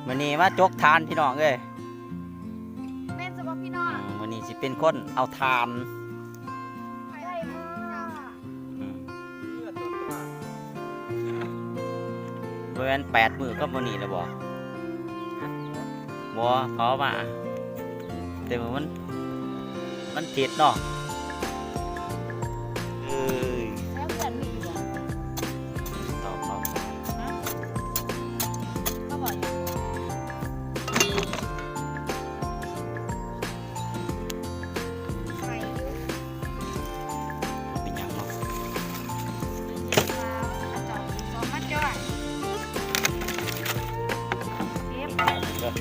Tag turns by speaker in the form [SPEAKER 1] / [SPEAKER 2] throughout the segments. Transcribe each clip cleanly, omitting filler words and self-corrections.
[SPEAKER 1] มื้อนี้มาจกทานพี่น้องเอ้ย
[SPEAKER 2] แม่นจะบอกพี่น้อง
[SPEAKER 1] มื้อนี้สิเป็นคนเอาทาน
[SPEAKER 2] ได้มาก
[SPEAKER 1] บ่แม่น8 มื้อก็มื้อนี้แล้วบ่เผามาแต่มันติดเนาะ
[SPEAKER 2] แล้วเพื่อนมีอยู่
[SPEAKER 1] ต่อเขา
[SPEAKER 2] เขาบอกอยู่ใครอยู่
[SPEAKER 1] เป็นหยังเนาะ
[SPEAKER 2] อาจารย์สองมาจ้อยเก็บของเนาะ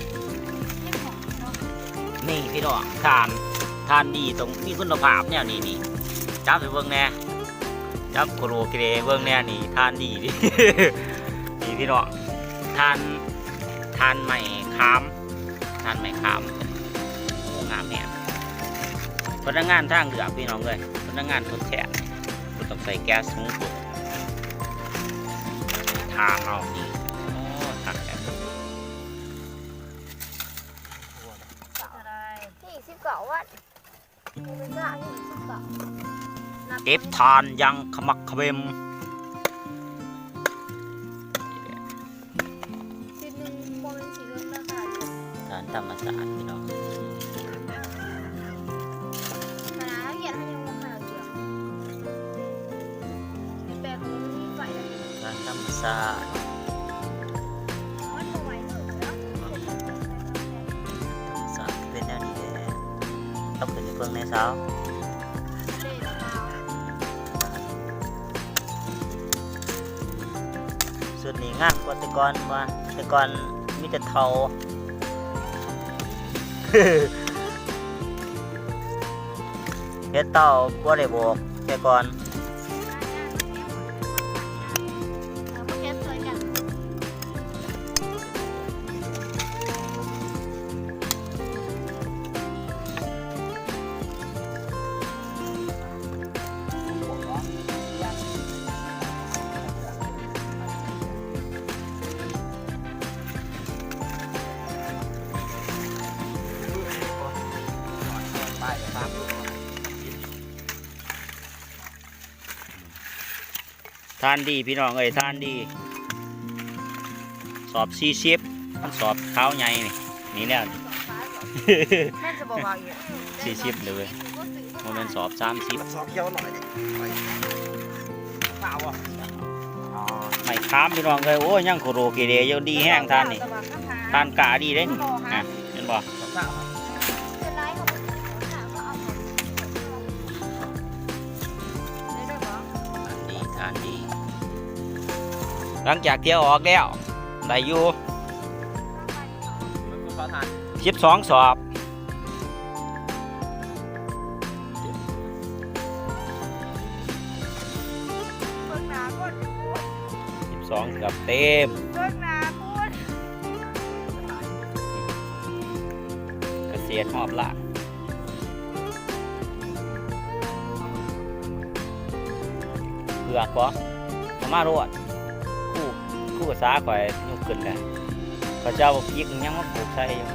[SPEAKER 1] นี่พี่น้องทานดีตรงมีคุณภาพเนี่ยนี่จับไปเบิ่งแน่จับโคโรเกเรเบิ่งแน่นี่ทานดีดิ นี่พี่น้องทานใหม่ค้ามโอ้งามเนี่ยพนักงานทางเรือพี่น้องเลยพนักงานทดแทนก็ต้องใส่แก๊สสูงสุดทานเอานี่โอ้ตักแก๊ส
[SPEAKER 2] อะไรที่19 วัตต์เป็นจ้าที่19
[SPEAKER 1] เก็บทานยังขมักเขม้น
[SPEAKER 2] ชิ้นหนึ่งโมเป็นสีเหลืองนะคะ
[SPEAKER 1] ทานธรรมชาติพี่น้อง
[SPEAKER 2] ขนาดเขียนให้ยังราคาเดียวเป็นแปลงของมันมีไฟแล้ว
[SPEAKER 1] ทานธรรมชาติ
[SPEAKER 2] มันบ่ไหวเลยแล้ว
[SPEAKER 1] สาเป็นแนวนี้แหละต้องเป็นเพิ่งในเช้าสุดนี้งามกว่าแต่ก่อนว่าแต่ก่อนมีแต่เทา เฮ็ดเต่าบ่ได้โบกแต่ก่อน
[SPEAKER 2] มาแคสซอยกัน
[SPEAKER 1] ทานดีพี่น้องเอ้ยทานดีสอบ40มันสอบเท้าใหญ่นี่แล้วนี่
[SPEAKER 2] แม่จะบอกว่าอยู่
[SPEAKER 1] 40เลยมันสอบ30
[SPEAKER 3] สอบเยอะหน่อยดิเปล่าอ่ะ
[SPEAKER 1] อ๋อไม่ค้ามพี่น้องเอ้ยโอ้ยยังโคโรเกเรอยู่ดีแห้งทานนี่ทานกะดีได้นี่นะเห็นบ่
[SPEAKER 3] เปล่า
[SPEAKER 2] เป็นไรเขาถามว่าเอาของได้ด้วยเหรอ
[SPEAKER 1] ทานดีหลังจากเที่ยวออกแล้วได้อยู่
[SPEAKER 3] มันคือฟ้าทาน
[SPEAKER 1] 12 สอบ
[SPEAKER 2] เบิ่งหน้าก่อน
[SPEAKER 1] 12เกือบเต็ม
[SPEAKER 2] เบิ่งหน้าก่อน
[SPEAKER 1] เกษตรหอบละเผือกบ่เอามารวดคู่ภาษาข่อยยกขึ้นเลยพระเจ้าพริกยังมาปลูกใส่อยู่